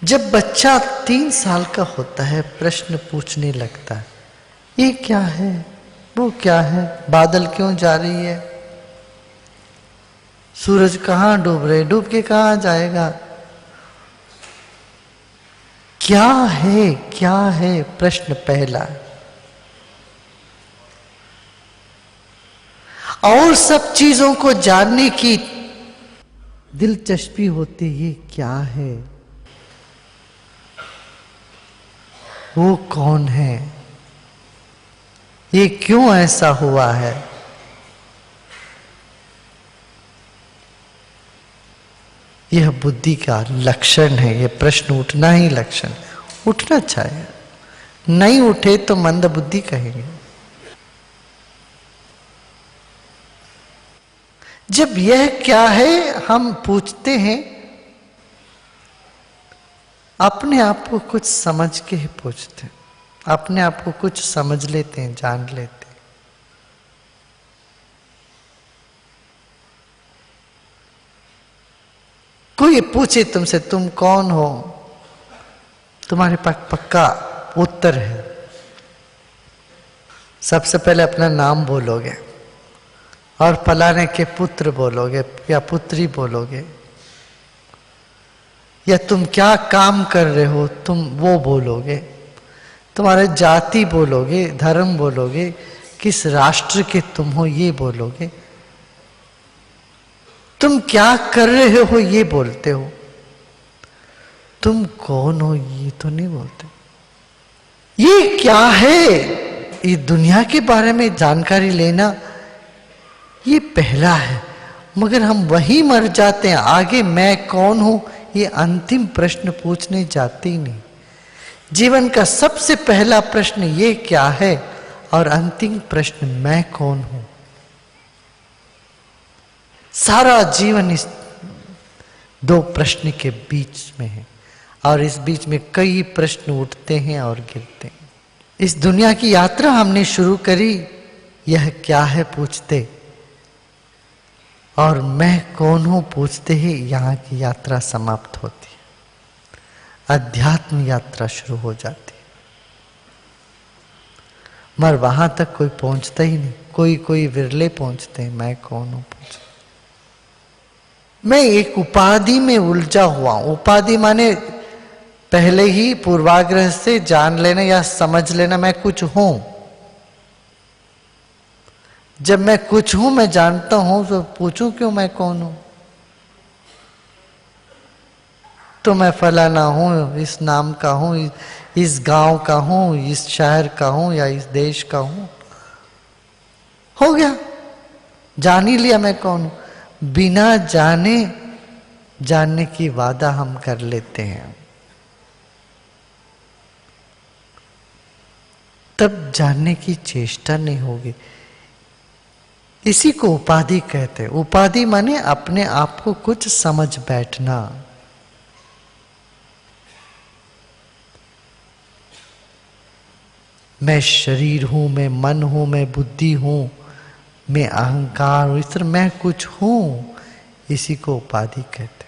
जब बच्चा 3 साल का होता है प्रश्न पूछने लगता है, ये क्या है, वो क्या है, बादल क्यों जा रही है, सूरज कहां डूब रहे, डूब के कहां जाएगा, क्या है प्रश्न पहला। और सब चीजों को जानने की दिलचस्पी होती, ये क्या है, वो कौन है, ये क्यों ऐसा हुआ है। यह बुद्धि का लक्षण है, यह प्रश्न उठना ही लक्षण, उठना चाहिए, नहीं उठे तो मंद बुद्धि कहेंगे। जब यह क्या है हम पूछते हैं, अपने आप को कुछ समझ के ही पूछते हैं, अपने आप को कुछ समझ लेते हैं, जान लेते हैं। कोई पूछे तुमसे तुम कौन हो, तुम्हारे पास पक्का उत्तर है। सबसे पहले अपना नाम बोलोगे और फलाने के पुत्र बोलोगे या पुत्री बोलोगे, या तुम क्या काम कर रहे हो तुम वो बोलोगे, तुम्हारे जाति बोलोगे, धर्म बोलोगे, किस राष्ट्र के तुम हो ये बोलोगे, तुम क्या कर रहे हो ये बोलते हो, तुम कौन हो ये तो नहीं बोलते। ये क्या है, ये दुनिया के बारे में जानकारी लेना ये पहला है, मगर हम वहीं मर जाते हैं। आगे मैं कौन हूं ये अंतिम प्रश्न पूछने जाते ही नहीं। जीवन का सबसे पहला प्रश्न ये क्या है और अंतिम प्रश्न मैं कौन हूं। सारा जीवन इस 2 प्रश्न के बीच में है और इस बीच में कई प्रश्न उठते हैं और गिरते हैं। इस दुनिया की यात्रा हमने शुरू करी यह क्या है पूछते, और मैं कौन हूं पूछते ही यहां की यात्रा समाप्त होती है, अध्यात्म यात्रा शुरू हो जाती है। मगर वहां तक कोई पहुंचता ही नहीं, कोई विरले पहुंचते हैं। मैं कौन हूं पूछ, मैं एक उपाधि में उलझा हुआ हूं। उपाधि माने पहले ही पूर्वाग्रह से जान लेना या समझ लेना मैं कुछ हूं। जब मैं कुछ हूं, मैं जानता हूं, तो पूछूं क्यों मैं कौन हूं। तो मैं फलाना हूं, इस नाम का हूं, इस गांव का हूं, इस शहर का हूं या इस देश का हूं, हो गया, जान ही लिया मैं कौन हूं। बिना जानने की वादा हम कर लेते हैं, तब जानने की चेष्टा नहीं होगी। इसी को उपाधि कहते हैं। उपाधि माने अपने आप को कुछ समझ बैठना। मैं शरीर हूं, मैं मन हूं, मैं बुद्धि हूं, मैं अहंकार हूं, इस तरह मैं कुछ हूं, इसी को उपाधि कहते हैं।